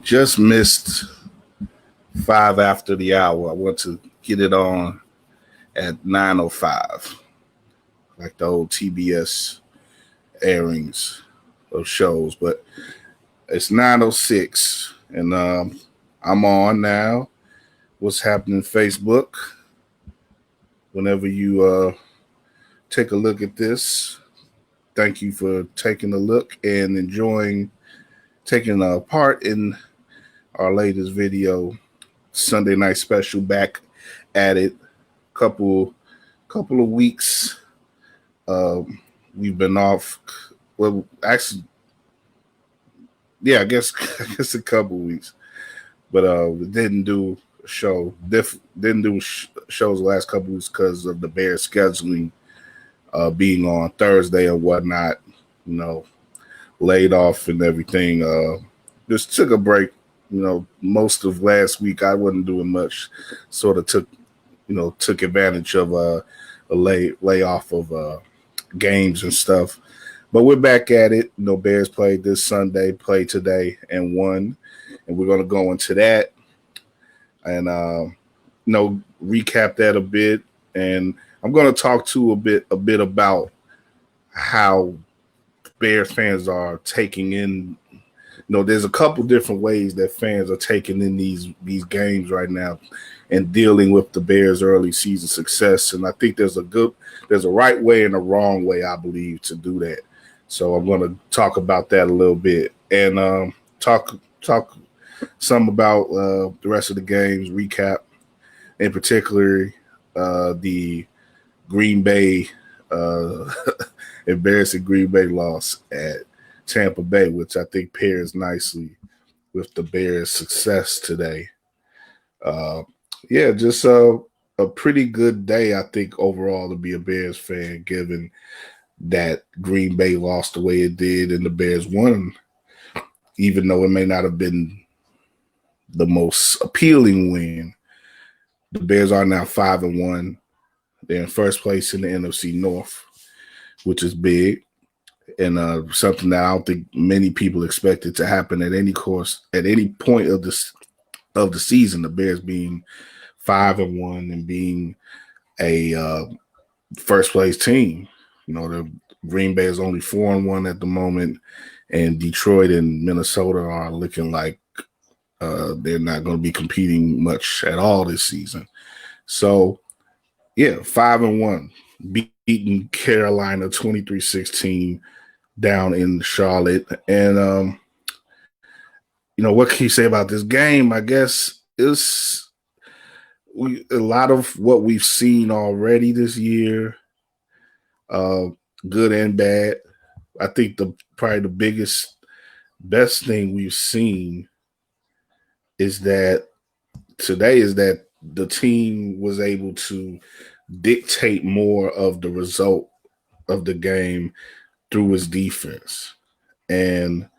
Just missed 5 after the hour. I want to get it on at 9:05, like the old TBS airings of shows. But it's 9:06, and I'm on now. What's happening? Facebook. Whenever you take a look at this, thank you for taking a look and enjoying taking a part in our latest video, Sunday night special. Back at it, couple couple of weeks. We've been off. Well, actually, yeah, I guess I guess a couple of weeks, but we didn't do a show. Didn't do shows the last couple of weeks because of the Bears scheduling being on Thursday and whatnot. You know, laid off and everything. Just took a break. Most of last week I wasn't doing much. Sort of took advantage of a layoff of games and stuff. But we're back at it. Bears played this Sunday, played today, and won. And we're going to go into that and recap that a bit. And I'm going to talk to a bit about how Bears fans are taking in. There's a couple different ways that fans are taking in these games right now and dealing with the Bears' early season success. And I think there's a right way and a wrong way, I believe, to do that. So I'm going to talk about that a little bit and talk some about the rest of the games, recap, in particular the Green Bay embarrassing Green Bay loss at Tampa Bay, which I think pairs nicely with the Bears' success today. Just a pretty good day, I think, overall to be a Bears fan, given that Green Bay lost the way it did and the Bears won, even though it may not have been the most appealing win. The Bears are now 5-1. They're in first place in the NFC North, which is big. And something that I don't think many people expected to happen at any point of the season. The Bears being 5-1 and being a first place team. The Green Bay is only 4-1 at the moment, and Detroit and Minnesota are looking like they're not going to be competing much at all this season. So, 5-1, beating Carolina 23-16. Down in Charlotte. And, what can you say about this game? I guess it's a lot of what we've seen already this year, good and bad. I think probably the best thing we've seen is that the team was able to dictate more of the result of the game through his defense. And,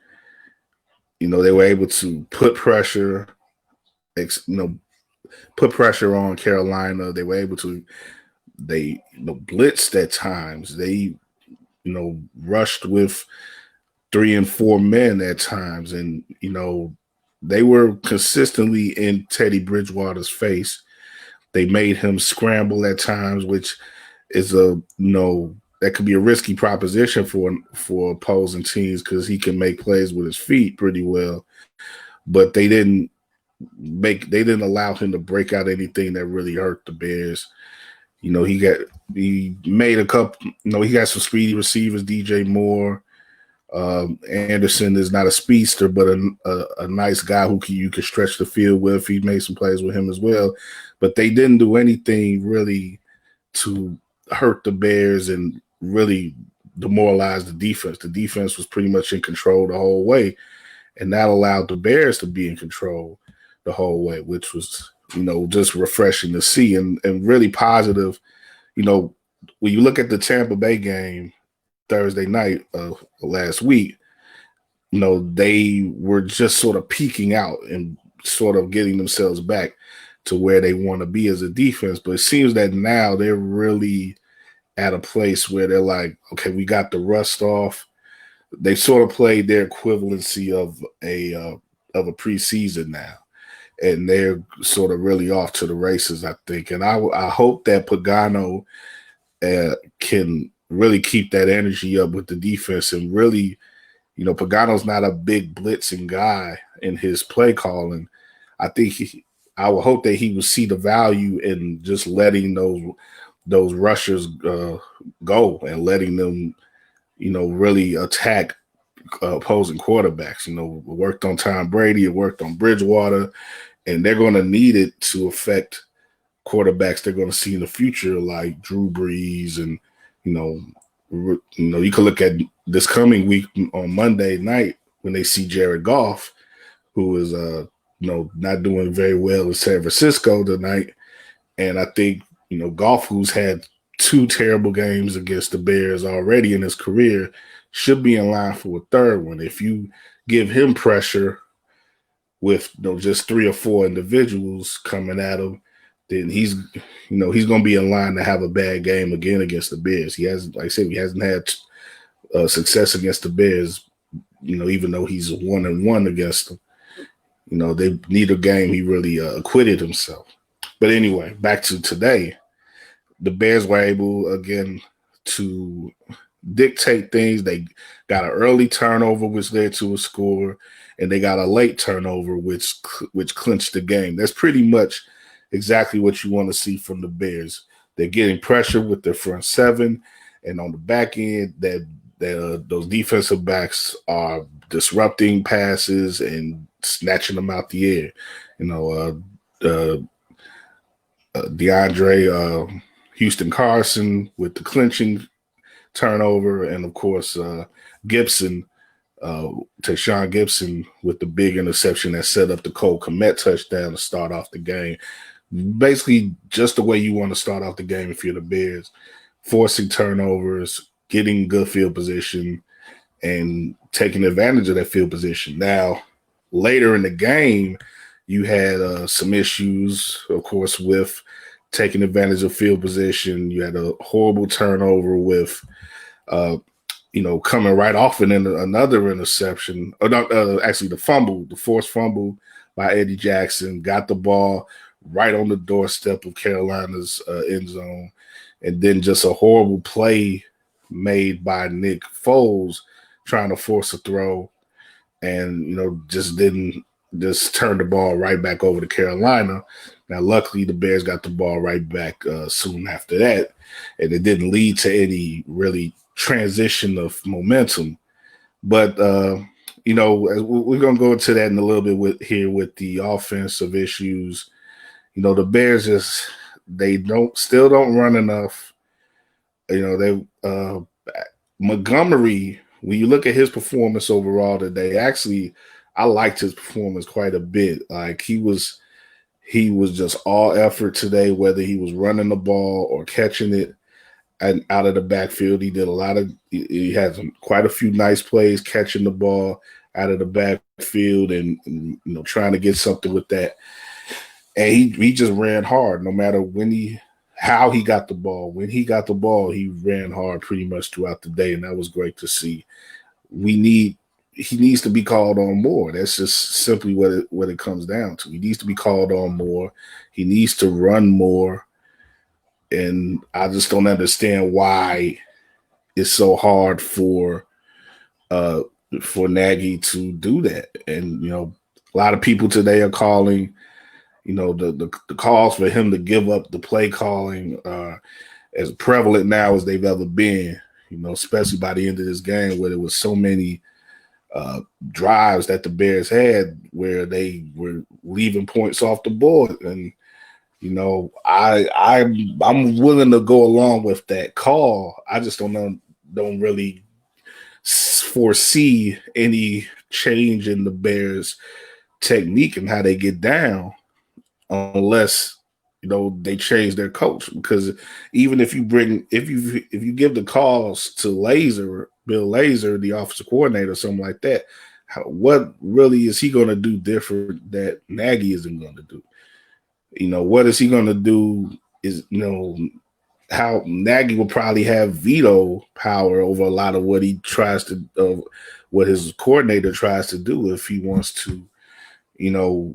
they were able to put pressure on Carolina. They were able to, blitzed at times. They, rushed with 3 and 4 men at times. And, they were consistently in Teddy Bridgewater's face. They made him scramble at times, which is that could be a risky proposition for opposing teams because he can make plays with his feet pretty well. But they didn't allow him to break out anything that really hurt the Bears. He made a couple. He got some speedy receivers, DJ Moore. Anderson is not a speedster, but a nice guy who you can stretch the field with. He made some plays with him as well. But they didn't do anything really to hurt the Bears and really demoralize the defense. The defense was pretty much in control the whole way, and that allowed the Bears to be in control the whole way, which was, just refreshing to see and really positive. When you look at the Tampa Bay game Thursday night of last week, they were just sort of peaking out and sort of getting themselves back to where they want to be as a defense. But it seems that now they're really at a place where they're like, okay, we got the rust off. they sort of played their equivalency of a preseason now, and they're sort of really off to the races, I think. And I hope that Pagano can really keep that energy up with the defense and really, Pagano's not a big blitzing guy in his play calling. I think I would hope that he would see the value in just letting those rushers go and letting them, really attack opposing quarterbacks. Worked on Tom Brady, it worked on Bridgewater, and they're going to need it to affect quarterbacks they're going to see in the future, like Drew Brees, and you can look at this coming week on Monday night when they see Jared Goff, who is not doing very well in San Francisco tonight, and I think Goff, who's had two terrible games against the Bears already in his career, should be in line for a third one. If you give him pressure with just three or four individuals coming at him, then he's going to be in line to have a bad game again against the Bears. He has, like I said, he hasn't had success against the Bears, even though he's 1-1 against them. They need a game he really acquitted himself. But anyway, back to today. The Bears were able, again, to dictate things. They got an early turnover, which led to a score, and they got a late turnover, which clinched the game. That's pretty much exactly what you want to see from the Bears. They're getting pressure with their front seven, and on the back end, those defensive backs are disrupting passes and snatching them out the air. DeAndre Houston Carson with the clinching turnover, and of course Gibson, Tayshaun Gibson with the big interception that set up the Cole Kmet touchdown to start off the game. Basically, just the way you want to start off the game if you're the Bears, forcing turnovers, getting good field position, and taking advantage of that field position. Now, later in the game, you had some issues, of course, with taking advantage of field position. You had a horrible turnover with, coming right off and then another interception. Actually, the forced fumble by Eddie Jackson, got the ball right on the doorstep of Carolina's end zone. And then just a horrible play made by Nick Foles trying to force a throw and, just turned the ball right back over to Carolina. Now, luckily, the Bears got the ball right back soon after that, and it didn't lead to any really transition of momentum. But, we're going to go into that in a little bit with the offensive issues. The Bears still don't run enough. Montgomery, when you look at his performance overall today, actually, I liked his performance quite a bit. Like he was just all effort today, whether he was running the ball or catching it and out of the backfield. He had quite a few nice plays catching the ball out of the backfield and trying to get something with that. And he just ran hard no matter how he got the ball. When he got the ball, he ran hard pretty much throughout the day, and that was great to see. He needs to be called on more. That's just simply what it comes down to. He needs to be called on more. He needs to run more. And I just don't understand why it's so hard for Nagy to do that. And a lot of people today are calling, the calls for him to give up the play calling as prevalent now as they've ever been. Especially by the end of this game, where there was so many drives that the Bears had where they were leaving points off the board. And I'm willing to go along with that call. I just don't really foresee any change in the Bears' technique and how they get down unless they change their coach. Because even if you give the calls to Bill Lazor, the offensive coordinator, or something like that, what really is he going to do different that Nagy isn't going to do? What is he going to do is, how Nagy will probably have veto power over a lot of what he tries to, what his coordinator tries to do if he wants to, you know,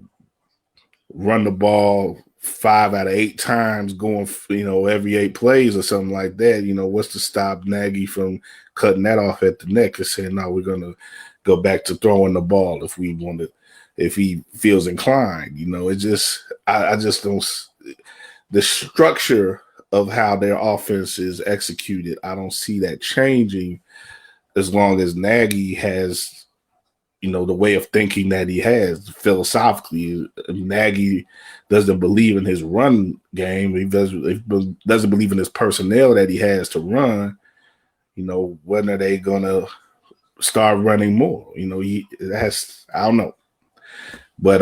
run the ball 5 out of 8 times, going, every 8 plays or something like that. What's to stop Nagy from cutting that off at the neck and saying, no, we're going to go back to throwing the ball if we want to, if he feels inclined. It just, I just don't, the structure of how their offense is executed, I don't see that changing as long as Nagy has, the way of thinking that he has philosophically. Nagy doesn't believe in his run game. He doesn't believe in his personnel that he has to run. When are they gonna start running more? I don't know, but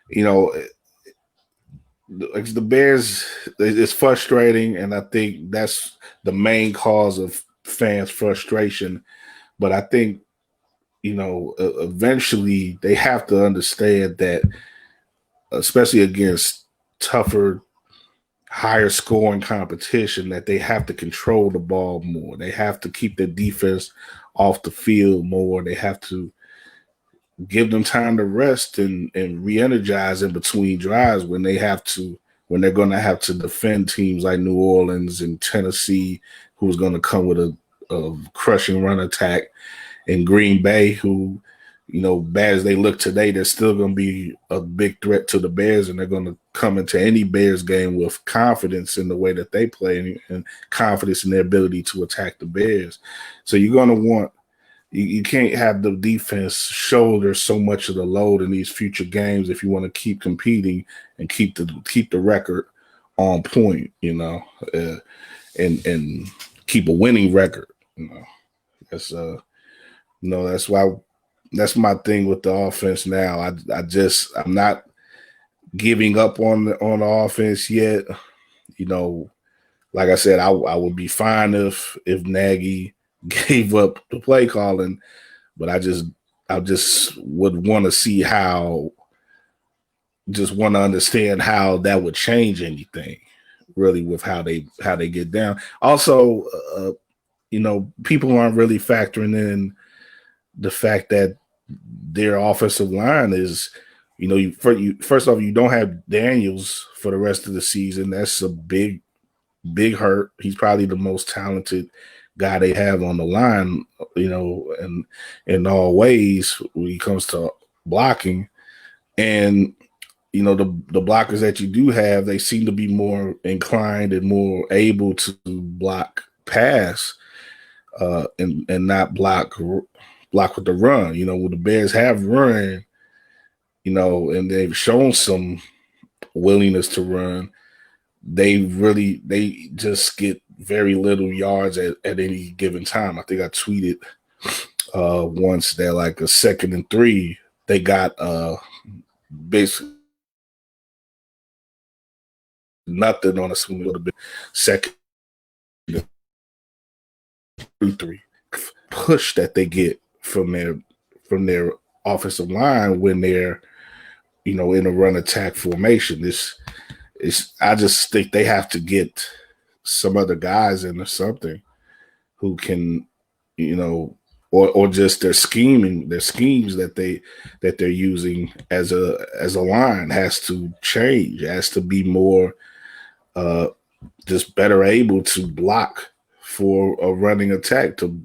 you know, the Bears, it's frustrating, and I think that's the main cause of fans' frustration. But I think eventually they have to understand that, especially against tougher, higher scoring competition, that they have to control the ball more. They have to keep their defense off the field more. They have to give them time to rest and re-energize in between drives when they're going to have to defend teams like New Orleans and Tennessee, who's going to come with a crushing run attack, and Green Bay, who, bad as they look today, they're still going to be a big threat to the Bears, and they're going to come into any Bears game with confidence in the way that they play and confidence in their ability to attack the Bears. So you're going to want, you can't have the defense shoulder so much of the load in these future games if you want to keep competing and keep the record on point, and keep a winning record. That's that's why, that's my thing with the offense now. I'm not giving up on the offense yet. Like I said, I would be fine if Nagy gave up the play calling, but I just would want to see just want to understand how that would change anything really with how they get down. Also, people aren't really factoring in the fact that their offensive line is, first off, you don't have Daniels for the rest of the season. That's a big hurt. He's probably the most talented guy they have on the line, and in all ways when it comes to blocking. And the blockers that you do have, they seem to be more inclined and more able to block pass, and not block with the run. When the Bears have run, and they've shown some willingness to run, they just get very little yards at any given time. I think I tweeted once that, like, a 2nd and 3, they got basically nothing on a little bit. 2nd and 3 push that they get from their offensive line when they're in a run attack formation. I just think they have to get some other guys in or something who can, or just their schemes that they're using as a line has to change. It has to be more just better able to block for a running attack, to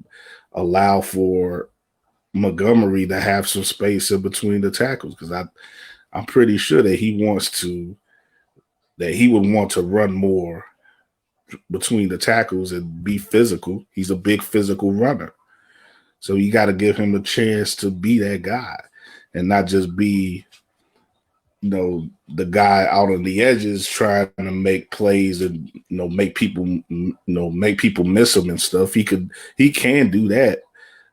allow for Montgomery to have some space in between the tackles, because I'm pretty sure that he would want to run more between the tackles and be physical. He's a big physical runner. So you got to give him a chance to be that guy and not just be, the guy out on the edges trying to make plays and, make people miss him and stuff. He can do that,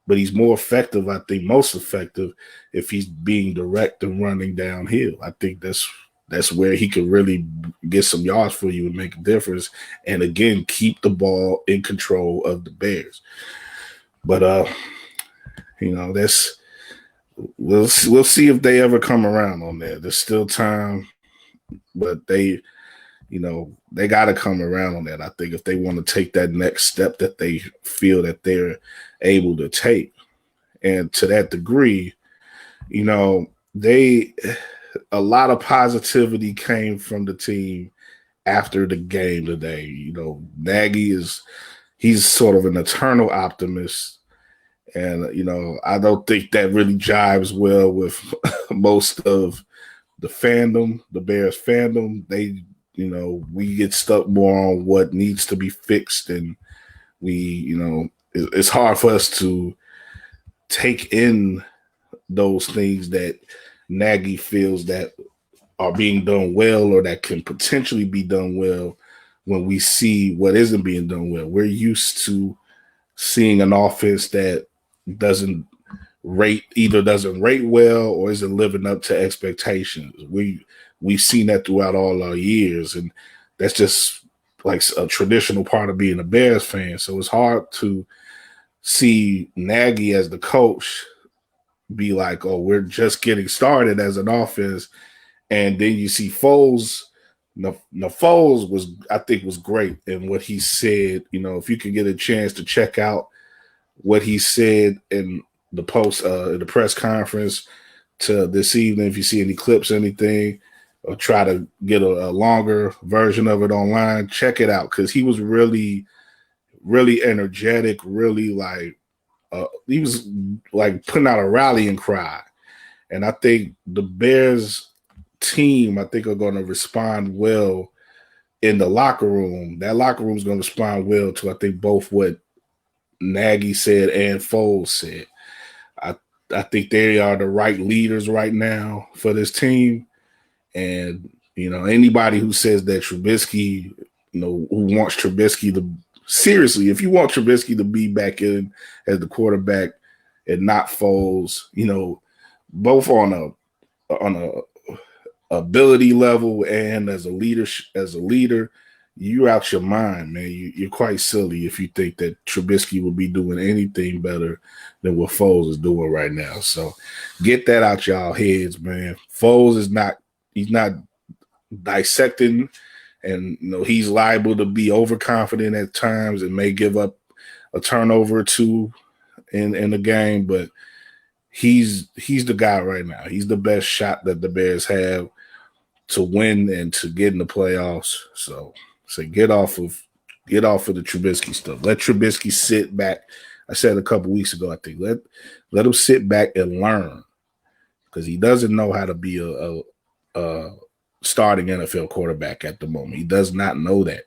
but he's more effective, I think, most effective if he's being direct and running downhill. I think that's where he could really get some yards for you and make a difference. And again, keep the ball in control of the Bears. But we'll see if they ever come around on that. There's still time, but they, they got to come around on that. I think if they want to take that next step that they feel that they're able to take, and to that degree, they a lot of positivity came from the team after the game today. Nagy he's sort of an eternal optimist. And, I don't think that really jives well with most of the fandom, the Bears fandom. We get stuck more on what needs to be fixed. And it's hard for us to take in those things that Nagy feels that are being done well or that can potentially be done well when we see what isn't being done well. We're used to seeing an offense that doesn't rate well or isn't living up to expectations. We've seen that throughout all our years, and that's just like a traditional part of being a Bears fan. So it's hard to see Nagy as the coach be like, oh, we're just getting started as an offense. And then you see Foles. Foles was great in what he said. If you could get a chance to check out what he said in the in the press conference to this evening, if you see any clips, anything, or try to get a longer version of it online, check it out, because he was really, really energetic, really he was like putting out a rallying cry. And I think the Bears team, are going to respond well in the locker room. That locker room is going to respond well to, I think, both what Nagy said and Foles said. I think they are the right leaders right now for this team. And, anybody who says that Trubisky, who wants Trubisky to seriously, if you want Trubisky to be back in as the quarterback and not Foles, both on a ability level and as a leader, you're out your mind, man. You're quite silly if you think that Trubisky will be doing anything better than what Foles is doing right now. So get that out y'all heads, man. Foles he's not dissecting, and he's liable to be overconfident at times and may give up a turnover or two in the game, but he's the guy right now. He's the best shot that the Bears have to win and to get in the playoffs. So get off of the Trubisky stuff. Let Trubisky sit back. I said a couple weeks ago, I think let him sit back and learn, because he doesn't know how to be a starting NFL quarterback at the moment. He does not know that,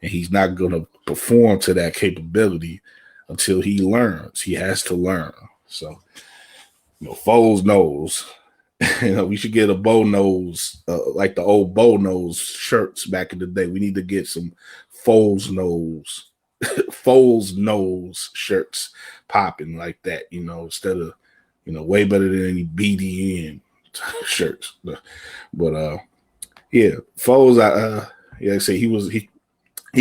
and he's not going to perform to that capability until he learns. He has to learn. So, Foles knows. We should get a bow nose, like the old bow nose shirts back in the day. We need to get some Foles nose shirts popping like that, instead of, way better than any BDN shirts. But yeah, Foles, I say he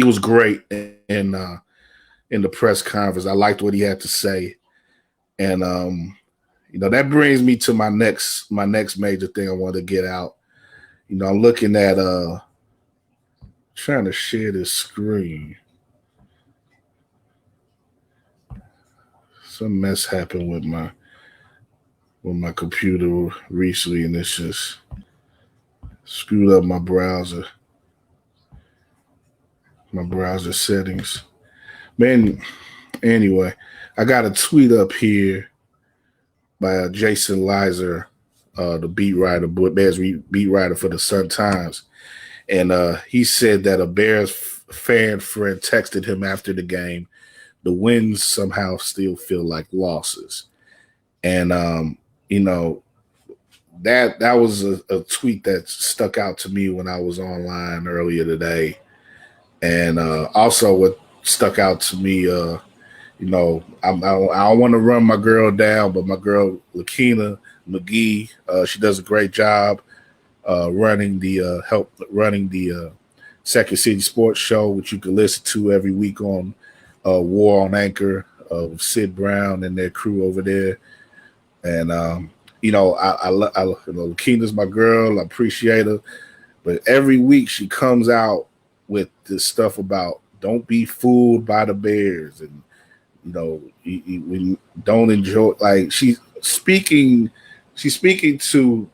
was great in the press conference. I liked what he had to say. And that brings me to my next major thing I want to get out. I'm looking at trying to share this screen. Some mess happened with my computer recently, and it's just screwed up my browser settings. Man, anyway, I got a tweet up here by Jason Lizer, the Bears beat writer for the Sun-Times. And he said that a Bears fan friend texted him after the game, the wins somehow still feel like losses. And, that was a tweet that stuck out to me when I was online earlier today. And also what stuck out to me, I don't want to run my girl down, but my girl Lakina McGee, she does a great job running the Second City Sports Show, which you can listen to every week on War on Anchor of Sid Brown and their crew over there. And Lakina's my girl. I appreciate her, But every week she comes out with this stuff about don't be fooled by the Bears, and we don't enjoy. Like she's speaking to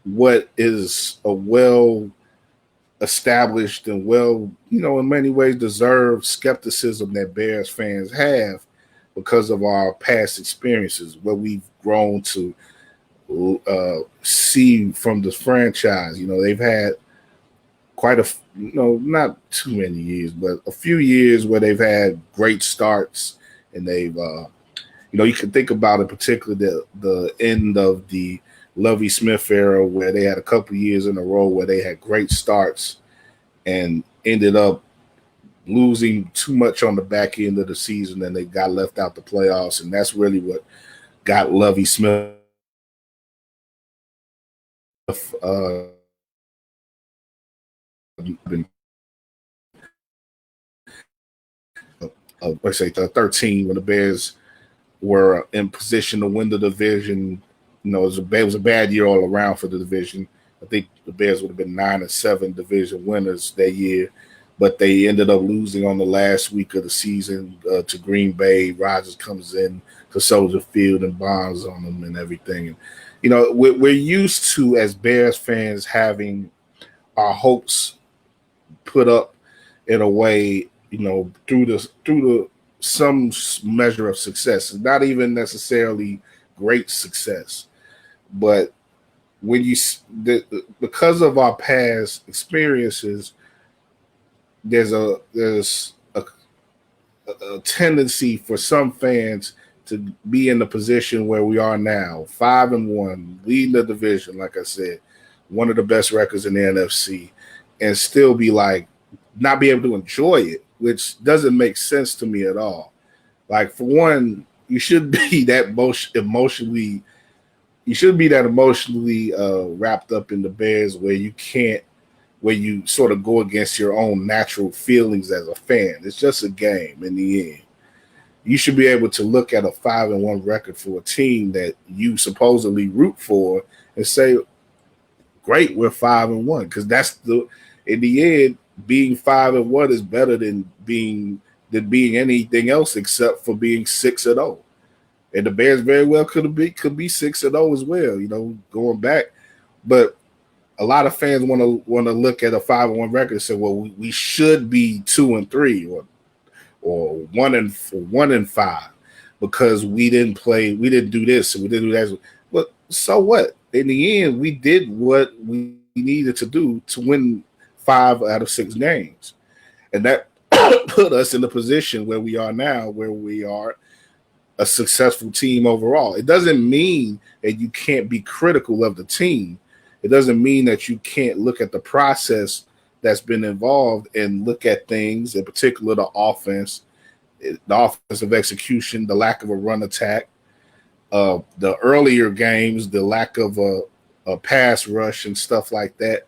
what is a well established and well, in many ways deserved skepticism that Bears fans have because of our past experiences, what we've grown to see from the franchise. They've had quite a, not too many years, but a few years where they've had great starts, and they've, you can think about in particular the end of the Lovie Smith era, where they had a couple years in a row where they had great starts and ended up losing too much on the back end of the season, and they got left out the playoffs, and that's really what got Lovie Smith been let's say 13 when the Bears were in position to win the division. It was a bad year all around for the division. I think the Bears would have been 9-7 division winners that year, but they ended up losing on the last week of the season to Green Bay. Rodgers comes in to Soldier Field and bombs on them and everything. And we're used to, as Bears fans, having our hopes put up in a way, through the some measure of success. It's not even necessarily great success, but when because of our past experiences, there's a tendency for some fans to be in the position where we are now, 5-1, leading the division, like I said, one of the best records in the NFC, and still be like, not be able to enjoy it, which doesn't make sense to me at all. Like, for one, you should be that emotionally wrapped up in the Bears where you sort of go against your own natural feelings as a fan. It's just a game in the end. You should be able to look at a 5-1 record for a team that you supposedly root for and say, great, we're 5-1, because in the end, being 5-1 is better than being anything else except for being 6-0. And the Bears very well could be 6-0 as well, going back. But a lot of fans want to look at a 5-1 record and say, well, we should be 2-3 or 1-5 because we didn't do this and we didn't do that. But so what? In the end, we did what we needed to do to win 5 out of 6 games. And that put us in the position where we are now, where we are a successful team overall. It doesn't mean that you can't be critical of the team. It doesn't mean that you can't look at the process that's been involved and look at things, in particular the offensive execution, the lack of a run attack, the earlier games, the lack of a pass rush and stuff like that.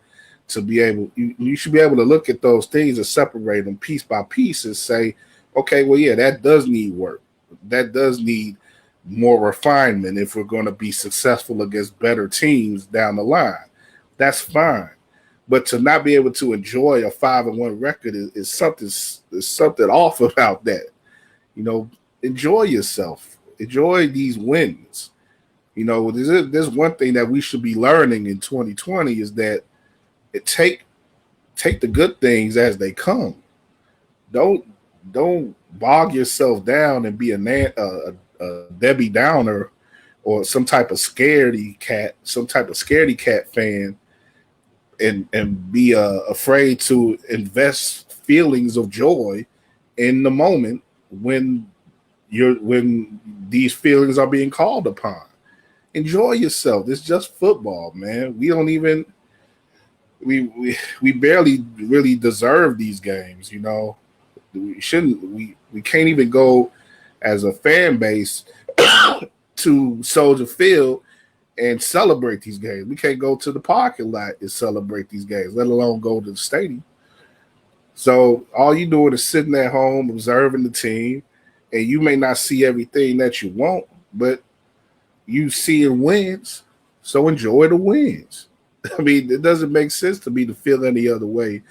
To be able, you should be able to look at those things and separate them piece by piece and say, okay, well, yeah, that does need work. That does need more refinement if we're going to be successful against better teams down the line. That's fine. But to not be able to enjoy a 5-1 record is something off about that. Enjoy yourself. Enjoy these wins. There's one thing that we should be learning in 2020 is that take the good things as they come. Don't bog yourself down and be a Debbie Downer or some type of scaredy cat fan and be afraid to invest feelings of joy in the moment when these feelings are being called upon. Enjoy yourself. It's just football, man. We don't even we barely really deserve these games, We shouldn't. We can't even go as a fan base to Soldier Field and celebrate these games. We can't go to the parking lot and celebrate these games, let alone go to the stadium. So all you're doing is sitting at home observing the team, and you may not see everything that you want, but you seeing wins. So enjoy the wins. I mean, it doesn't make sense to me to feel any other way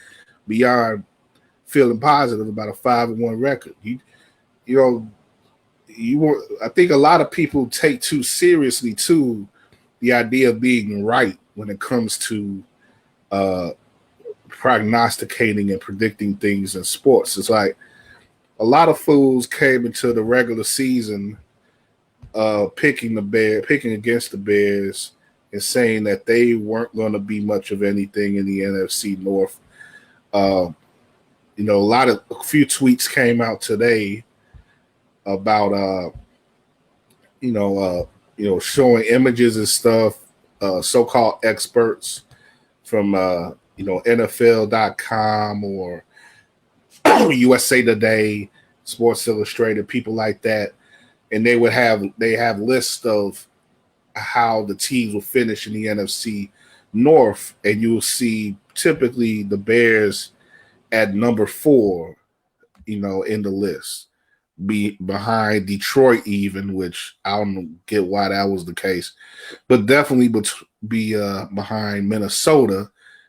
beyond feeling positive about a 5-1 record. You know, you want. I think a lot of people take too seriously too the idea of being right when it comes to uh, prognosticating and predicting things in sports. It's like a lot of fools came into the regular season picking against the Bears, and saying that they weren't going to be much of anything in the NFC North. Uh, a few tweets came out today about showing images and stuff, so-called experts from NFL.com or USA Today, Sports Illustrated, people like that, and they have lists of how the teams will finish in the NFC North, and you'll see typically the Bears at number 4, in the list, be behind Detroit even, which I don't get why that was the case, but definitely be behind Minnesota,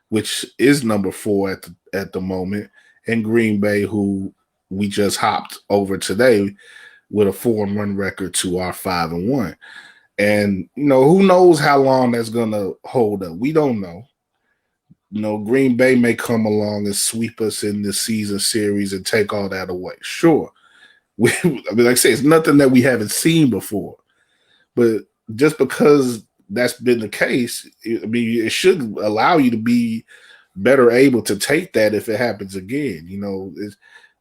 which is number 4 at the moment, and Green Bay, who we just hopped over today with a 4-1 record to our 5-1. And who knows how long that's gonna hold up? We don't know. Green Bay may come along and sweep us in this season series and take all that away. Sure. Like I say, it's nothing that we haven't seen before. But just because that's been the case, it should allow you to be better able to take that if it happens again.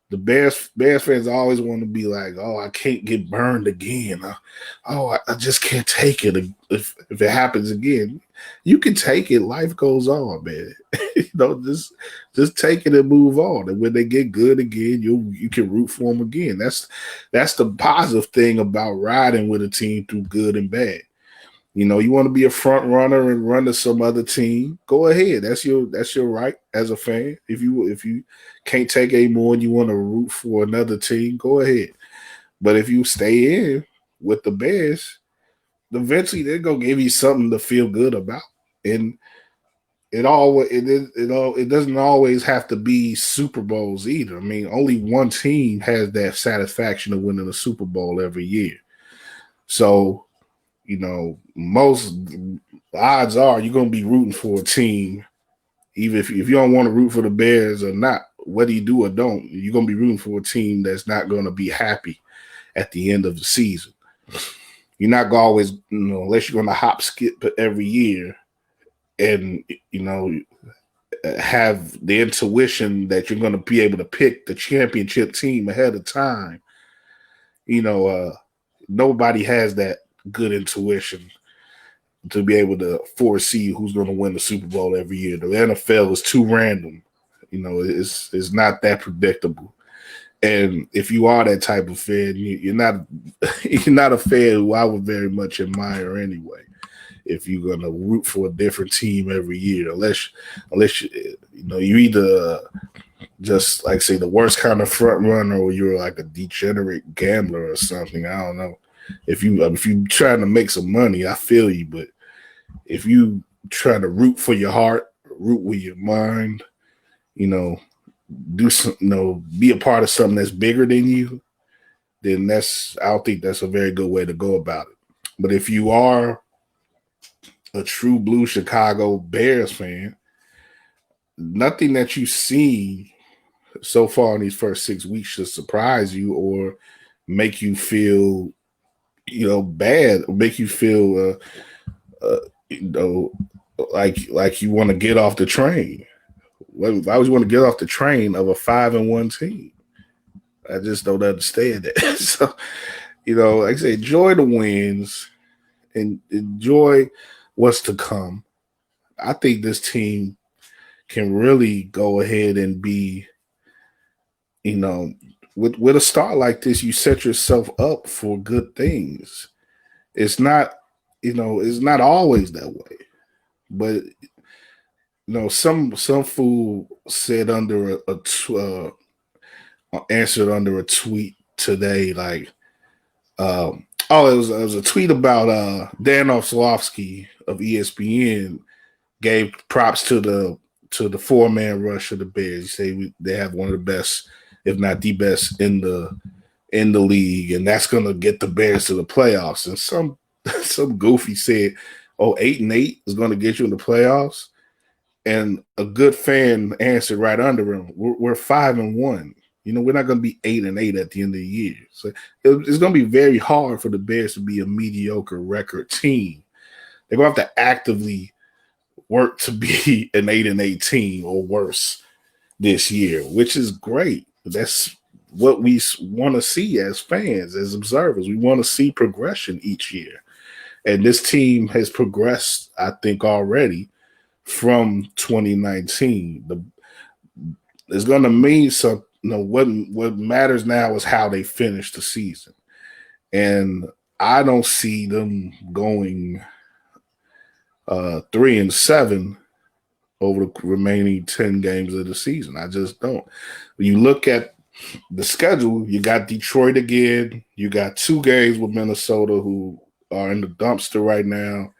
The Bears fans always want to be like, oh, I can't get burned again. I just can't take it if it happens again. You can take it. Life goes on, man. Just take it and move on. And when they get good again, you can root for them again. That's the positive thing about riding with a team through good and bad. You want to be a front runner and run to some other team, go ahead. That's your right as a fan. If you can't take anymore and you want to root for another team, go ahead. But if you stay in with the Bears, eventually they're gonna give you something to feel good about. And it doesn't always have to be Super Bowls either. I mean, only one team has that satisfaction of winning a Super Bowl every year. So most odds are you're going to be rooting for a team, even if you don't want to root for the Bears or not, whether you do or don't, you're going to be rooting for a team that's not going to be happy at the end of the season. You're not going to always, unless you're going to hop skip every year and, have the intuition that you're going to be able to pick the championship team ahead of time. Nobody has that good intuition to be able to foresee who's going to win the Super Bowl every year. The NFL is too random. It's not that predictable. And if you are that type of fan, you're not a fan who I would very much admire anyway. If you're going to root for a different team every year, unless you either just like say the worst kind of front runner, or you're like a degenerate gambler or something. I don't know. If you trying to make some money, I feel you. But if you try to root for your heart, root with your mind, do some, be a part of something that's bigger than you, then I don't think that's a very good way to go about it. But if you are a true blue Chicago Bears fan, nothing that you see so far in these first 6 weeks should surprise you or make you feel bad, or make you feel like you want to get off the train. Why would you want to get off the train of a 5-1 team? I just don't understand that. So, like I say, enjoy the wins and enjoy what's to come. I think this team can really go ahead and be, with a start like this, you set yourself up for good things. It's not, it's not always that way. But some fool said answered under a tweet today, like, it was a tweet about Dan Orlovsky of ESPN gave props to the 4-man rush of the Bears. You say they have one of the best, if not the best, in the league, and that's going to get the Bears to the playoffs. And some goofy said, "Oh, 8-8 is going to get you in the playoffs." And a good fan answered right under him, "We're 5-1. We're not going to be 8-8 at the end of the year. So it's going to be very hard for the Bears to be a mediocre record team. They're going to have to actively work to be an 8-8 team or worse this year, which is great. That's what we want to see as fans, as observers. We want to see progression each year. And this team has progressed, I think, already from 2019. It's going to mean something. What matters now is how they finish the season. And I don't see them going 3-7 over the remaining 10 games of the season. I just don't. When you look at the schedule, you got Detroit again. You got 2 games with Minnesota, who are in the dumpster right now.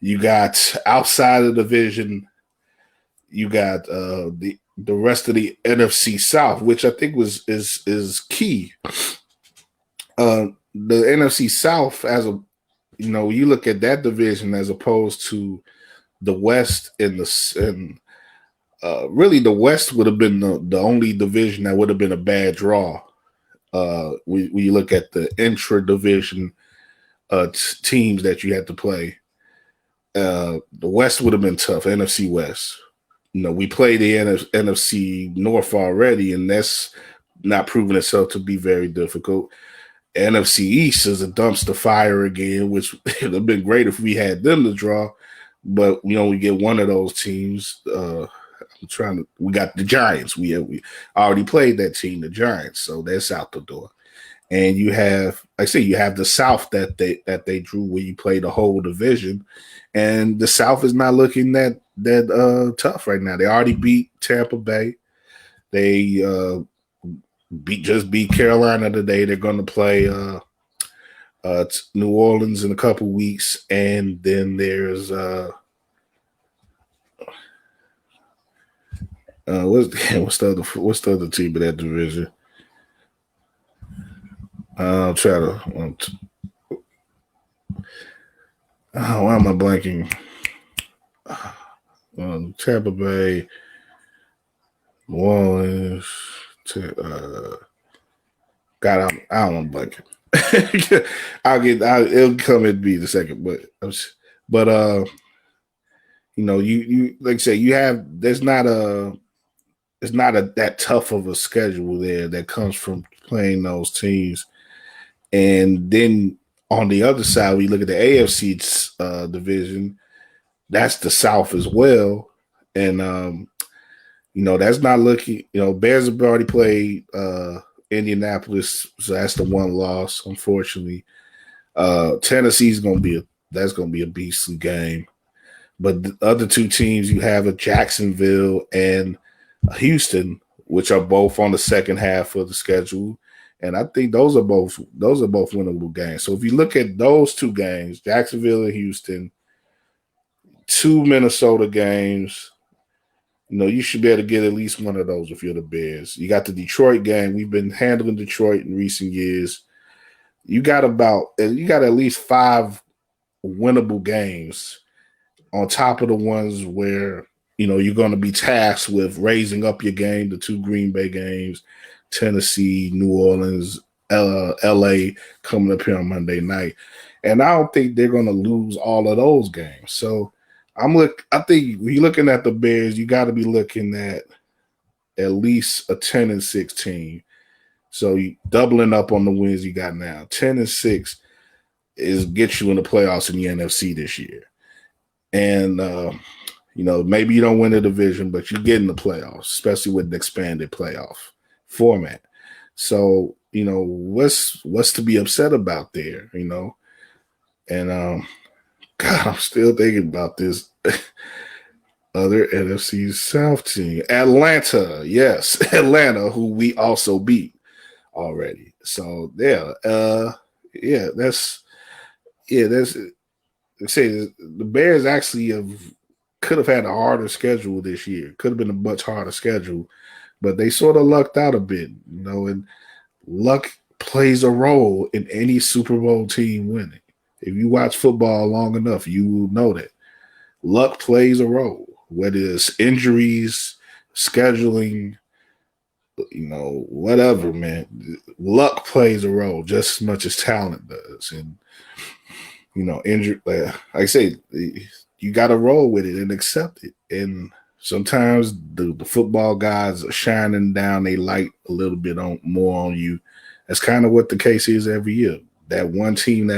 You got outside of the division, you got the rest of the NFC South, which I think is key. The NFC South, you look at that division as opposed to the West and really the West would have been the only division that would have been a bad draw. When you look at the intra-division teams that you had to play, the West would have been tough. NFC West. We played the NFC North already, and that's not proven itself to be very difficult. NFC East is a dumpster fire again, which would have been great if we had them to draw, but we get one of those teams. We got the Giants. We already played that team, the Giants, so that's out the door. And you have, you have the South that they drew, where you play the whole division, and the South is not looking that tough right now. They already beat Tampa Bay. They just beat Carolina today. They're going to play New Orleans in a couple weeks, and then there's what's the other team in that division? I'll try to. Why am I blanking? Tampa Bay, New Orleans. God, I don't blank it. It'll come and be the second, but you like I say, it's not that tough of a schedule there that comes from playing those teams. And then on the other side, we look at the AFC division. That's the South as well, and that's not looking. Bears have already played Indianapolis, so that's the one loss, unfortunately. Tennessee's going to be a beastly game, but the other 2 teams you have are Jacksonville and Houston, which are both on the second half of the schedule. And I think those are both winnable games. So if you look at those 2 games, Jacksonville and Houston, 2 Minnesota games, you should be able to get at least one of those if you're the Bears. You got the Detroit game. We've been handling Detroit in recent years. You got at least 5 winnable games on top of the ones where you're going to be tasked with raising up your game. The 2 Green Bay games, Tennessee, New Orleans, LA coming up here on Monday night. And I don't think they're going to lose all of those games. So I think when you're looking at the Bears, you got to be looking at least a 10-6 team. So you doubling up on the wins you got now. 10-6 gets you in the playoffs in the NFC this year. And maybe you don't win the division, but you get in the playoffs, especially with the expanded playoff format. So, what's to be upset about there, And God, I'm still thinking about this other NFC South team. Atlanta, yes. Atlanta, who we also beat already. So that's say the Bears actually have could have had a harder schedule this year. Could have been a much harder schedule, but they sort of lucked out a bit, and luck plays a role in any Super Bowl team winning. If you watch football long enough, you will know that luck plays a role, whether it's injuries, scheduling, whatever, man. Luck plays a role just as much as talent does. And, injury, like I say, you got to roll with it and accept it. And sometimes the football guys are shining down they light a little bit more on you. That's kind of what the case is every year. That one team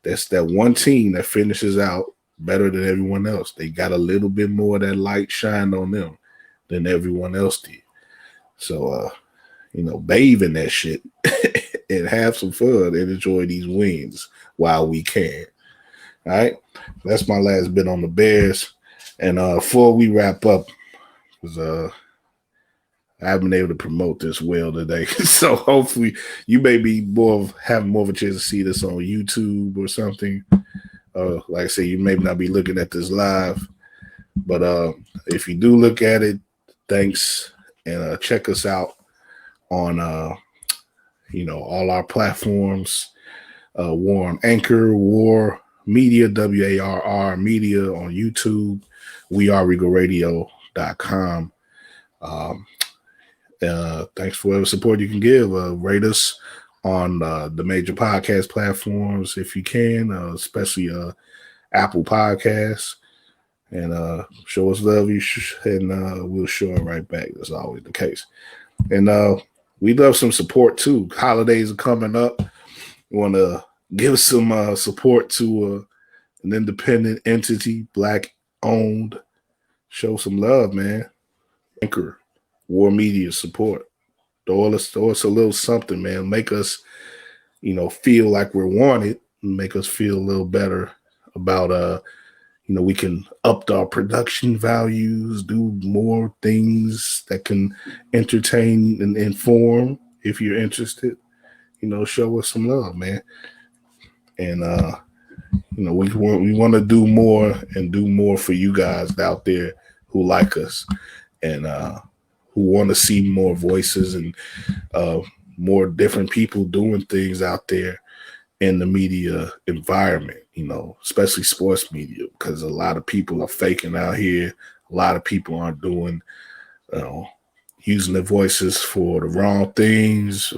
that's that one team that finishes out better than everyone else. They got a little bit more of that light shined on them than everyone else did. So, bathe in that shit and have some fun and enjoy these wins while we can. All right. That's my last bit on the Bears. And before we wrap up, because I haven't been able to promote this well today. So hopefully you may be having more of a chance to see this on YouTube or something. Like I say, you may not be looking at this live. But if you do look at it, thanks. And check us out on all our platforms. War on Anchor, War Media, WARR Media on YouTube, weareregalradio.com. Thanks for whatever support you can give. Rate us on the major podcast platforms if you can, especially Apple Podcasts. And show us love, and we'll show it right back. That's always the case. And we love some support too. Holidays are coming up. We want to give some support to an independent entity, Black owned. Show some love, man. Anchor, War Media support. Throw us a little something, man. Make us, feel like we're wanted. Make us feel a little better about we can up our production values, do more things that can entertain and inform. If you're interested, show us some love, man. And we want to do more and do more for you guys out there who like us and who want to see more voices and more different people doing things out there in the media environment, especially sports media, because a lot of people are faking out here. A lot of people aren't doing, using their voices for the wrong things,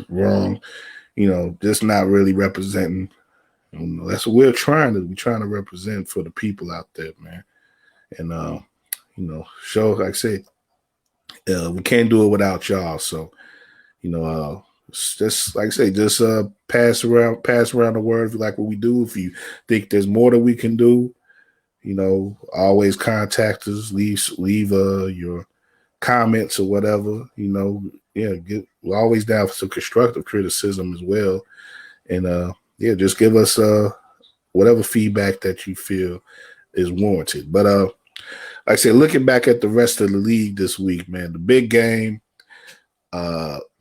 just not really representing. That's what we're trying to represent for the people out there, man. And, show, like I said, we can't do it without y'all. So, just like I say, just pass around the word if you like what we do. If you think there's more that we can do, always contact us. Leave your comments or whatever. We're always down for some constructive criticism as well. And just give us whatever feedback that you feel is warranted. But like I said, looking back at the rest of the league this week, man, the big game.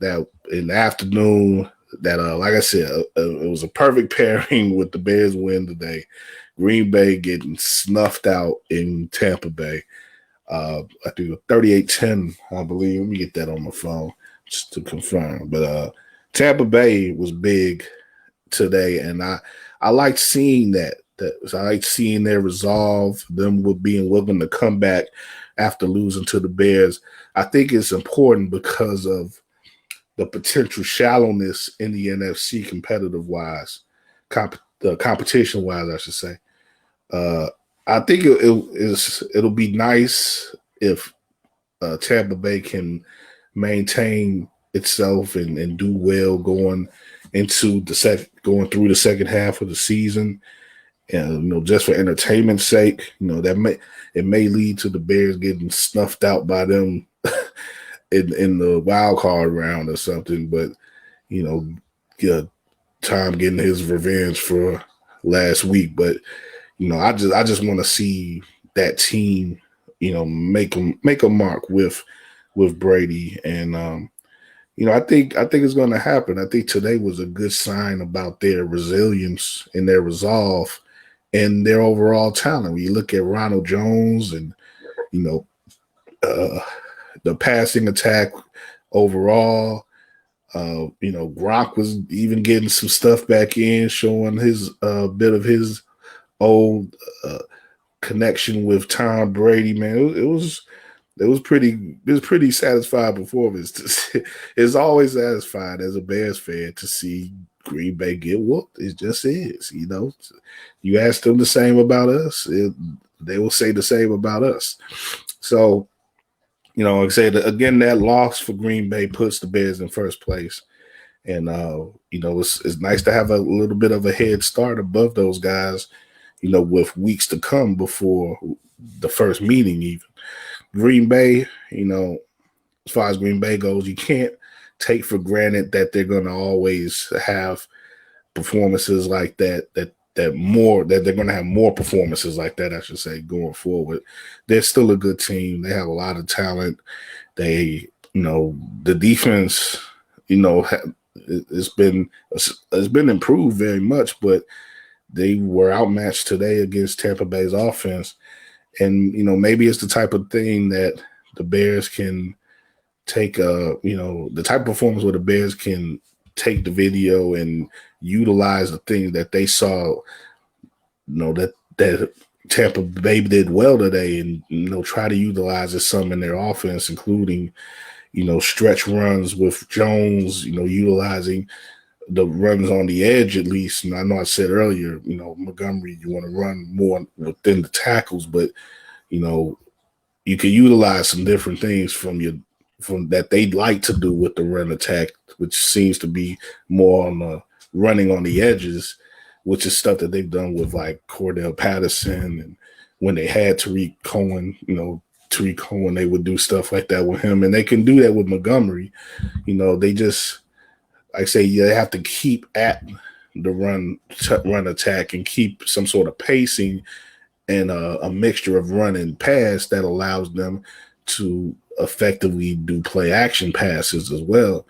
That in the afternoon, that like I said, it was a perfect pairing with the Bears win today. Green Bay getting snuffed out in Tampa Bay. I think 38-10, I believe. Let me get that on my phone just to confirm. But Tampa Bay was big today, and I liked seeing that. I liked seeing their resolve, them being willing to come back after losing to the Bears. I think it's important because of the potential shallowness in the NFC competitive-wise, competition-wise, I should say. I think it'll be nice if Tampa Bay can maintain itself and do well going through the second half of the season. And just for entertainment's sake, it may lead to the Bears getting snuffed out by them in the wild card round or something. But Tom getting his revenge for last week. But I just want to see that team, make a mark with Brady, and I think it's going to happen. I think today was a good sign about their resilience and their resolve and their overall talent. When you look at Ronald Jones and you know, the passing attack overall. Gronk was even getting some stuff back in, showing his bit of his old connection with Tom Brady. Man, it was pretty satisfying performance. It's always satisfying as a Bears fan to see Green Bay get whooped. It just is. You ask them the same about us, they will say the same about us. So, like I said, again, that loss for Green Bay puts the Bears in first place. And, it's nice to have a little bit of a head start above those guys, with weeks to come before the first meeting even. Green Bay, as far as Green Bay goes, you can't take for granted that they're going to always have performances like that, that they're going to have more performances like that, I should say, going forward. They're still a good team. They have a lot of talent. The defense, it's been improved very much, but they were outmatched today against Tampa Bay's offense. And, maybe it's the type of thing that the Bears can take, the type of performance where the Bears can take the video and utilize the things that they saw, that Tampa Bay did well today, and, try to utilize it some in their offense, including, stretch runs with Jones, utilizing the runs on the edge at least. And I know I said earlier, Montgomery, you want to run more within the tackles, but, you can utilize some different things from that they'd like to do with the run attack, which seems to be more on the running on the edges, which is stuff that they've done with like Cordell Patterson, and when they had Tariq Cohen, they would do stuff like that with him, and they can do that with Montgomery. They just, like I say, they have to keep at the run attack and keep some sort of pacing and a mixture of run and pass that allows them to effectively do play action passes as well.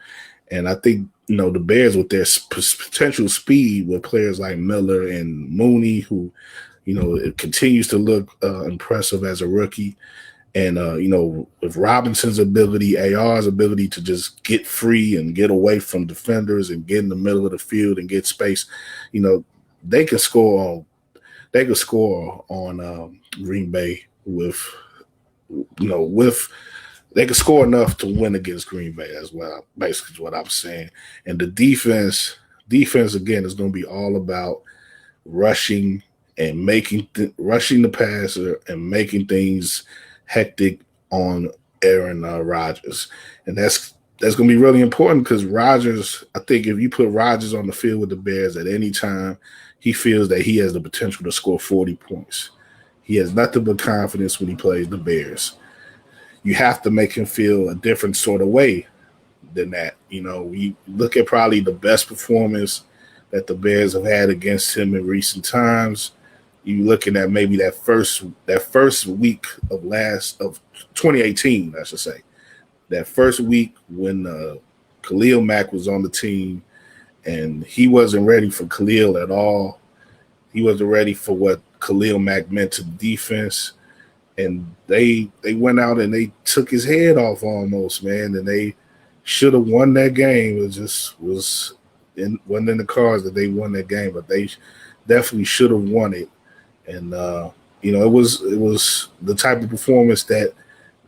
And I think, the Bears with their potential speed with players like Miller and Mooney, who, it continues to look impressive as a rookie. And, with Robinson's ability, AR's ability to just get free and get away from defenders and get in the middle of the field and get space, they can score on Green Bay with they can score enough to win against Green Bay as well, basically is what I'm saying. And the defense again is going to be all about rushing and rushing the passer and making things hectic on Aaron Rodgers. And that's going to be really important because Rodgers, I think if you put Rodgers on the field with the Bears at any time, he feels that he has the potential to score 40 points. He has nothing but confidence when he plays the Bears. You have to make him feel a different sort of way than that. We look at probably the best performance that the Bears have had against him in recent times. You looking at maybe that first week of 2018, I should say. That first week when Khalil Mack was on the team, and he wasn't ready for Khalil at all. He wasn't ready for what Khalil Mack meant to the defense. And they went out and they took his head off almost, man. And they should have won that game. It just wasn't in the cards that they won that game, but they definitely should have won it. And it was the type of performance that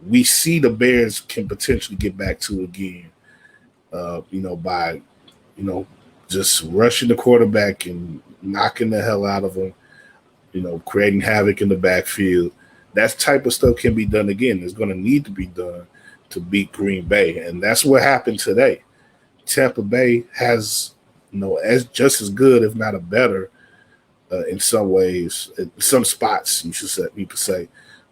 we see the Bears can potentially get back to again. By just rushing the quarterback and knocking the hell out of him, creating havoc in the backfield. That type of stuff can be done again. It's going to need to be done to beat Green Bay. And that's what happened today. Tampa Bay has, just as good, if not a better, in some ways, in some spots, you could say,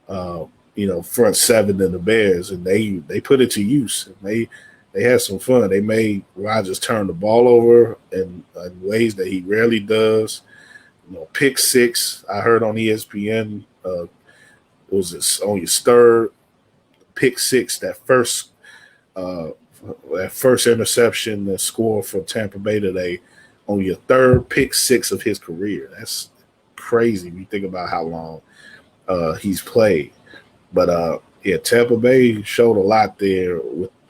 front seven than the Bears. And they put it to use. And they had some fun. They made Rodgers turn the ball over in ways that he rarely does. Pick six, I heard on ESPN, was this on your third pick six, that first interception, the score for Tampa Bay today, on your third pick six of his career. That's crazy when you think about how long he's played. But yeah, Tampa Bay showed a lot there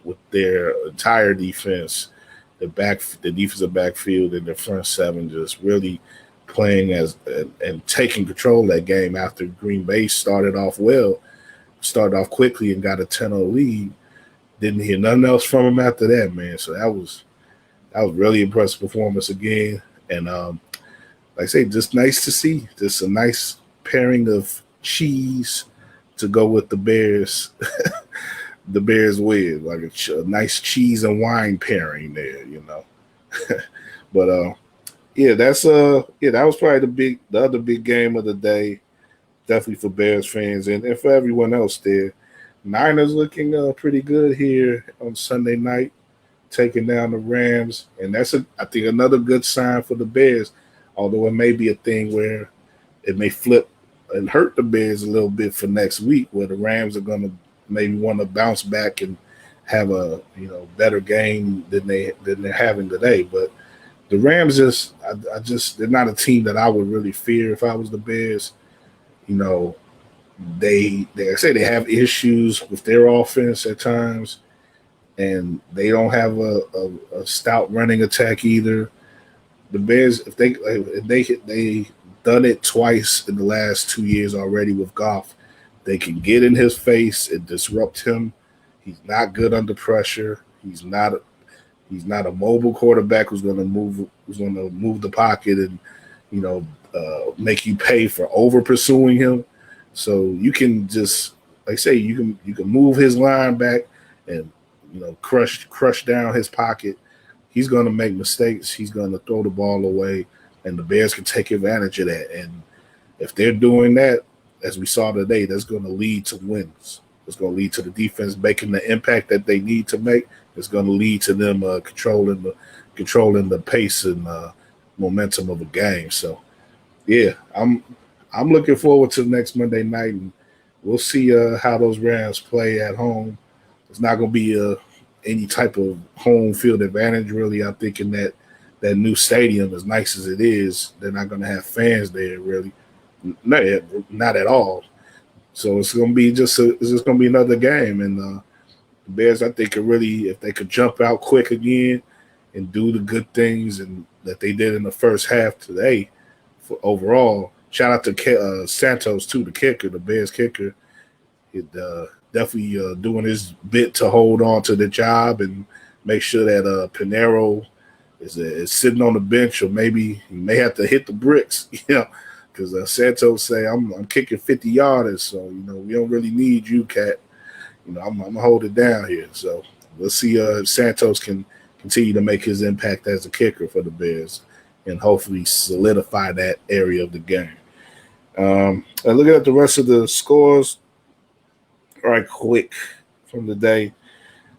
with their entire defense, the defensive backfield and the front seven just really playing as and taking control of that game after Green Bay started off quickly and got a 10-0 lead. Didn't hear nothing else from him after that, man. So that was really impressive performance again. And like I say, just nice to see. Just a nice pairing of cheese to go with the Bears. The Bears win, like a nice cheese and wine pairing there, you know. But yeah, that was probably the other big game of the day, definitely for Bears fans and for everyone else there. Niners looking pretty good here on Sunday night, taking down the Rams, and I think another good sign for the Bears. Although it may be a thing where it may flip and hurt the Bears a little bit for next week, where the Rams are going to maybe want to bounce back and have a better game than they're having today. But the Rams they're not a team that I would really fear if I was the Bears. You know, they say they have issues with their offense at times, and they don't have a stout running attack either. The Bears, if they done it twice in the last 2 years already with Goff. They can get in his face and disrupt him. He's not good under pressure. He's not a mobile quarterback who's going to move the pocket and make you pay for over pursuing him. So you can just like I say you can move his line back and crush down his pocket. He's going to make mistakes. He's going to throw the ball away, and the Bears can take advantage of that. And if they're doing that, as we saw today, that's going to lead to wins. It's going to lead to the defense making the impact that they need to make. It's going to lead to them controlling the pace and momentum of a game. So, yeah, I'm looking forward to the next Monday night, and we'll see how those Rams play at home. It's not going to be any type of home field advantage, really. I'm thinking that new stadium, as nice as it is, they're not going to have fans there, really. Not at all. So it's going to be it's just going to be another game. And the Bears, I think, could really, if they could jump out quick again and do the good things and that they did in the first half today, for overall. Shout out to Santos too, the Bears kicker. It definitely doing his bit to hold on to the job and make sure that Pinero is sitting on the bench, or maybe he may have to hit the bricks, because Santos say I'm kicking 50 yarders, so we don't really need you, Cat. I'm gonna hold it down here. So we'll see if Santos can continue to make his impact as a kicker for the Bears and hopefully solidify that area of the game. And looking at the rest of the scores, right quick from the day,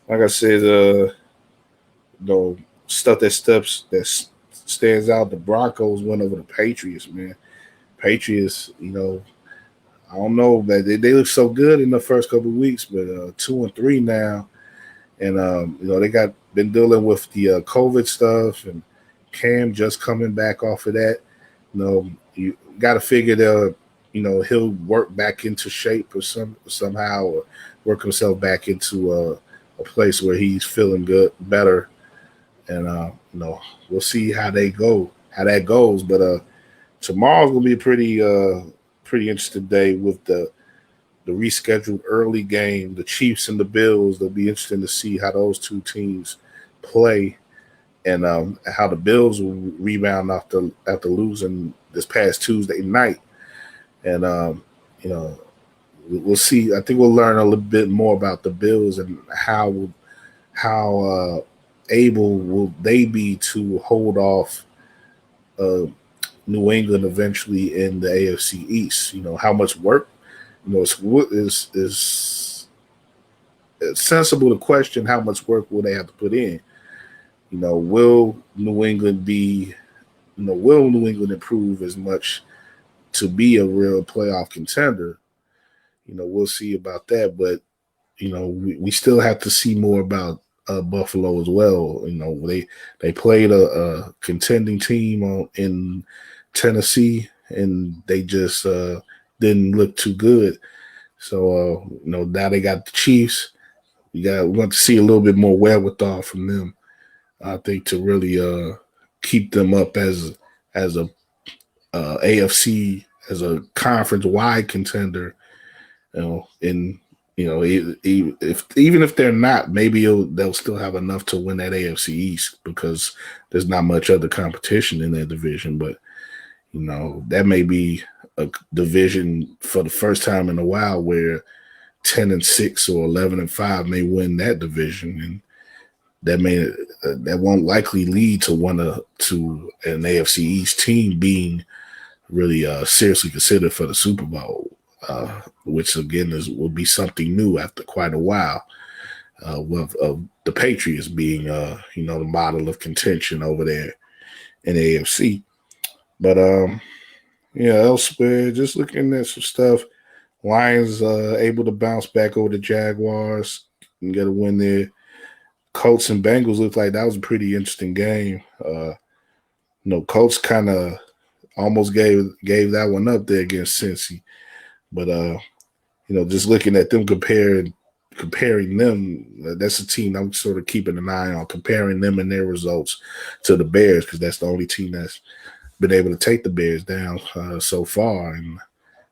like I said, stuff that stands out. The Broncos went over the Patriots, man. Patriots, I don't know, but they look so good in the first couple of weeks, but 2-3 now, and they been dealing with the COVID stuff, and Cam just coming back off of that. You got to figure that he'll work back into shape or somehow, or work himself back into a place where he's feeling better, and we'll see how that goes. But tomorrow's gonna be a pretty interesting day with the rescheduled early game, the Chiefs and the Bills. It'll be interesting to see how those two teams play, and how the Bills will rebound after losing this past Tuesday night. And we'll see. I think we'll learn a little bit more about the Bills and how able will they be to hold off New England eventually in the AFC East. How much work. It's sensible to question how much work will they have to put in. Will New England improve as much to be a real playoff contender? We'll see about that. But, we still have to see more about Buffalo as well. They played a contending team in Tennessee, and they just didn't look too good. So now they got the Chiefs. We want to see a little bit more wherewithal from them. I think to really keep them up as a AFC as a conference wide contender. And if even if they're not, maybe they'll still have enough to win that AFC East because there's not much other competition in that division. But that may be a division for the first time in a while where 10-6 or 11-5 may win that division, and that won't likely lead to an AFC East team being really seriously considered for the Super Bowl, which again will be something new after quite a while. With the Patriots being the model of contention over there in the AFC, but elsewhere, just looking at some stuff. Lions able to bounce back over the Jaguars and get a win there. Colts and Bengals looked like that was a pretty interesting game. Colts kind of almost gave that one up there against Cincy, but just looking at them comparing them, that's a team I'm sort of keeping an eye on, comparing them and their results to the Bears because that's the only team that's been able to take the Bears down so far, and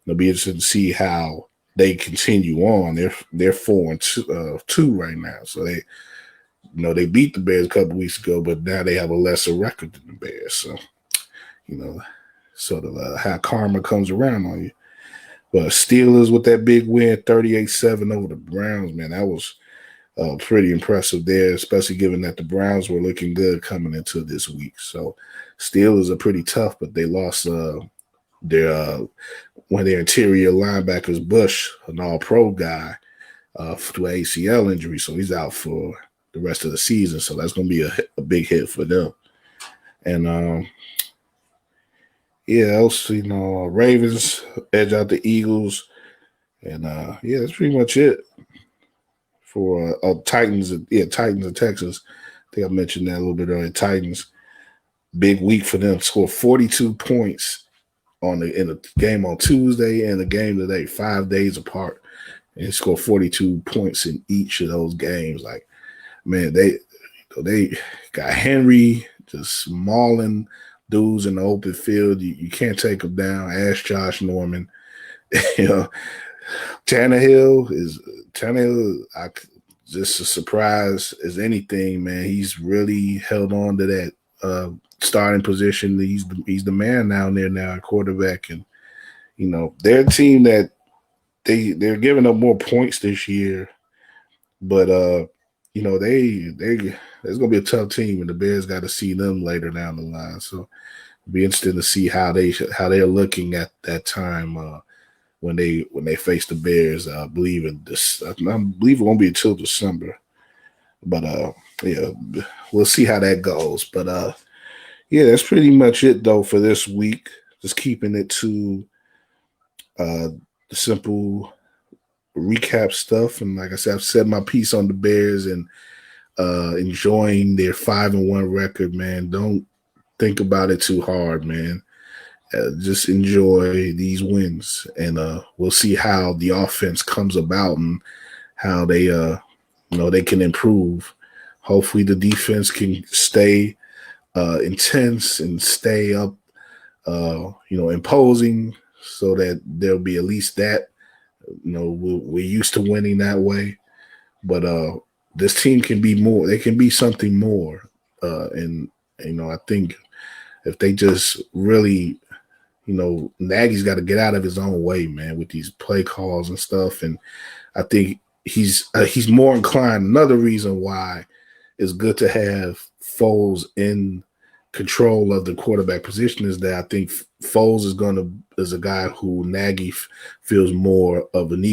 it'll be interesting to see how they continue on. They're 4-2 right now, so they beat the Bears a couple weeks ago, but now they have a lesser record than the Bears. So sort of how karma comes around on you. But Steelers with that big win, 38-7 over the Browns, man, that was pretty impressive there, especially given that the Browns were looking good coming into this week. So Steelers are pretty tough, but they lost their one of their interior linebackers, Bush, an all-pro guy, through an ACL injury, so he's out for the rest of the season. So that's going to be a big hit for them. And else Ravens edge out the Eagles, and that's pretty much it for Titans. Titans and Texans. I think I mentioned that a little bit earlier. Titans, big week for them. Scored 42 points in the game on Tuesday and the game today, 5 days apart, and scored 42 points in each of those games. Like, man, they got Henry just mauling dudes in the open field. You can't take them down. Ask Josh Norman. Tannehill, just as surprised as anything, man. He's really held on to that starting position. He's the man down there now at quarterback, and they're a team that they're giving up more points this year, but there's gonna be a tough team, and the Bears got to see them later down the line. So it'll be interesting to see how they're looking at that time when they face the Bears. I believe it won't be until December, but we'll see how that goes. But that's pretty much it though for this week. Just keeping it to the simple recap stuff, and like I said, I've said my piece on the Bears and enjoying their 5-1 record, man. Don't think about it too hard, man. Just enjoy these wins, and we'll see how the offense comes about and how they they can improve. Hopefully the defense can stay intense and stay up imposing, so that there'll be at least that. We're used to winning that way, but this team can be more. They can be something more, and I think if they just really, Nagy's got to get out of his own way, man, with these play calls and stuff. And I think he's more inclined. Another reason why it's good to have Foles in control of the quarterback position is that I think Foles is a guy who Nagy feels more of an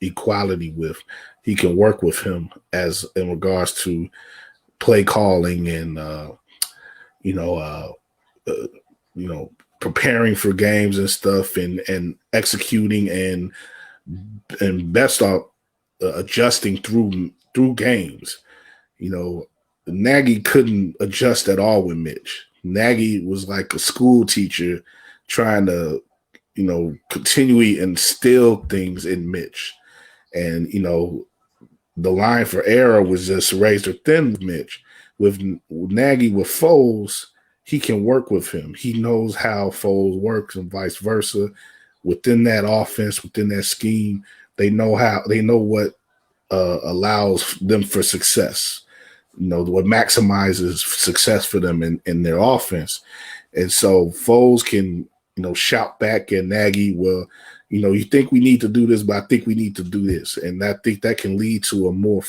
equality with. He can work with him as in regards to play calling and preparing for games and stuff, and executing and best off adjusting through games. Nagy couldn't adjust at all with Mitch. Nagy was like a school teacher trying to, continually instill things in Mitch. And, the line for error was just razor thin with Mitch. With Nagy, with Foles, he can work with him. He knows how Foles works and vice versa. Within that offense, within that scheme, they know what allows them for success. What maximizes success for them in their offense. And so Foles can, shout back at Nagy, well, you think we need to do this, but I think we need to do this. And I think that can lead to a more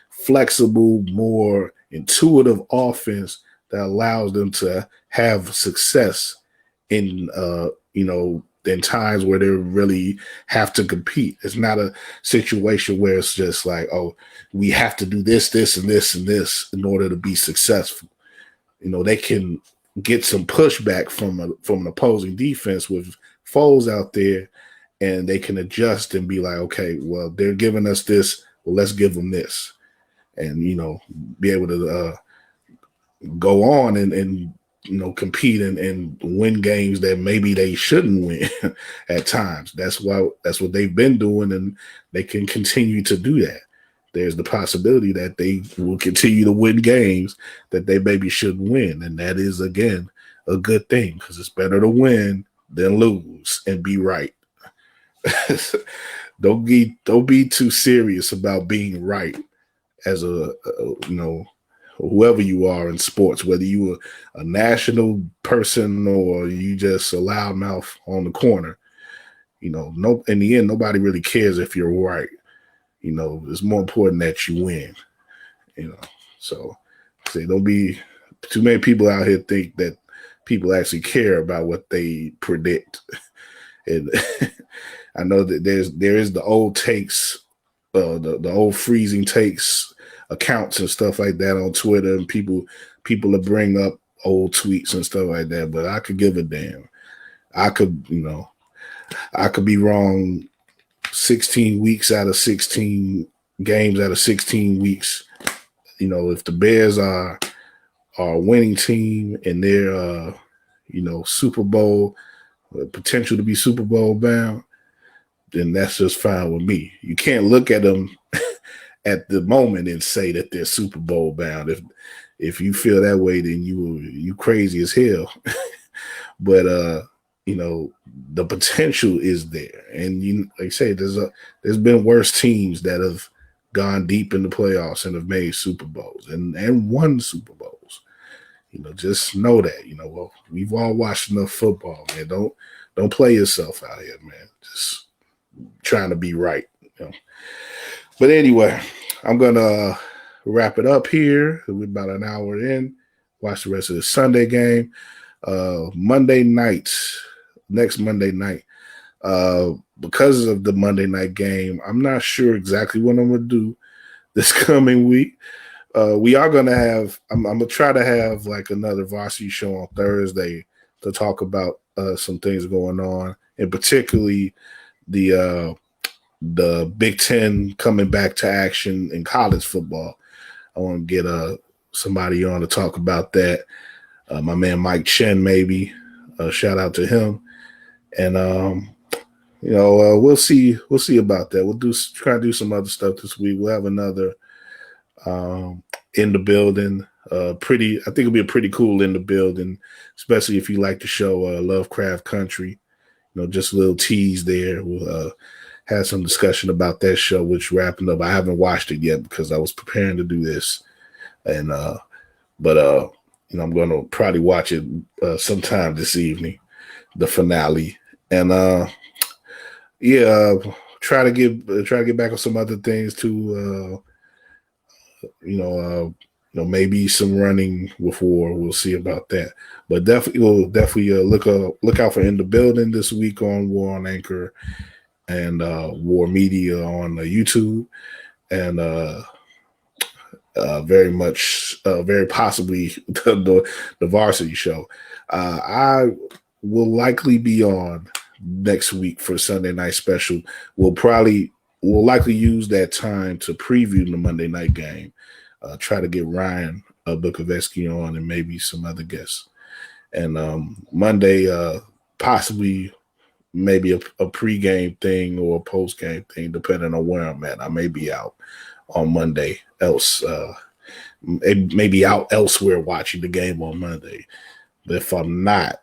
flexible, more intuitive offense that allows them to have success in, in times where they really have to compete. It's not a situation where it's just like, oh, we have to do this, this, and this, and this in order to be successful. They can get some pushback from an opposing defense with Foles out there, and they can adjust and be like, okay, well, they're giving us this, well, let's give them this, and be able to go on and compete and win games that maybe they shouldn't win at times. That's what they've been doing, and they can continue to do that. There's the possibility that they will continue to win games that they maybe shouldn't win. And that is, again, a good thing, because it's better to win than lose and be right. Don't be too serious about being right as whoever you are in sports, whether you are a national person or you just a loudmouth on the corner. In the end, nobody really cares if you're right. It's more important that you win. So don't be too many people out here think that people actually care about what they predict. And I know that there is the old takes, the old freezing takes accounts and stuff like that on Twitter, and people will bring up old tweets and stuff like that. But I could give a damn. I could be wrong 16 weeks out of 16 games out of 16 weeks. If the Bears are a winning team and they're Super Bowl potential to be Super Bowl bound, then that's just fine with me. You can't look at them at the moment and say that they're Super Bowl bound. If you feel that way, then you crazy as hell. But the potential is there, and like I say, there's been worse teams that have gone deep in the playoffs and have made Super Bowls and won Super Bowls. Just know that. Well, we've all watched enough football, man. Don't play yourself out here, man. Just trying to be right. But anyway, I'm gonna wrap it up here. We're about an hour in. Watch the rest of the Sunday game. Next Monday night. Because of the Monday night game, I'm not sure exactly what I'm going to do this coming week. We are going to have, I'm going to try to have like another varsity show on Thursday to talk about some things going on, and particularly the Big Ten coming back to action in college football. I want to get somebody on to talk about that. My man Mike Chen, maybe. Shout out to him. And we'll see about that. We'll try to do some other stuff this week. We'll have another in the building. I think it'll be a pretty cool in the building, especially if you like the show Lovecraft Country. Just a little tease there. We'll have some discussion about that show, which wrapping up. I haven't watched it yet because I was preparing to do this, and I'm going to probably watch it sometime this evening, the finale, and try to get back on some other things too. Maybe some running before. We'll see about that, but definitely look out for In the Building this week on War on Anchor and War Media on YouTube, and very possibly the varsity show. I will likely be on next week for Sunday night special. We'll likely use that time to preview the Monday night game. Try to get Ryan Bukoveski on and maybe some other guests. And Monday, possibly maybe a pregame thing or a postgame thing, depending on where I'm at. I may be out on Monday. Else, maybe out elsewhere watching the game on Monday. But if I'm not,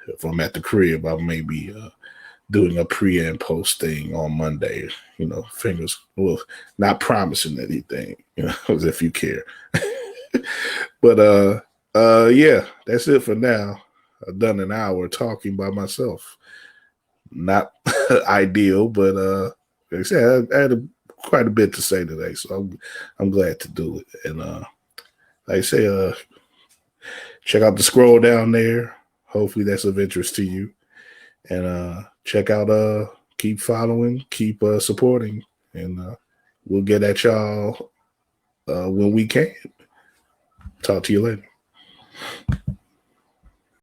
if I'm at the crib, I may be doing a pre and post thing on Monday. Fingers, well, not promising anything, as if you care. But yeah, that's it for now. I've done an hour talking by myself. Not ideal, but like I said, I had quite a bit to say today, so I'm glad to do it. And like I say, check out the scroll down there. Hopefully that's of interest to you. And check out keep following, keep supporting, and we'll get at y'all when we can. Talk to you later.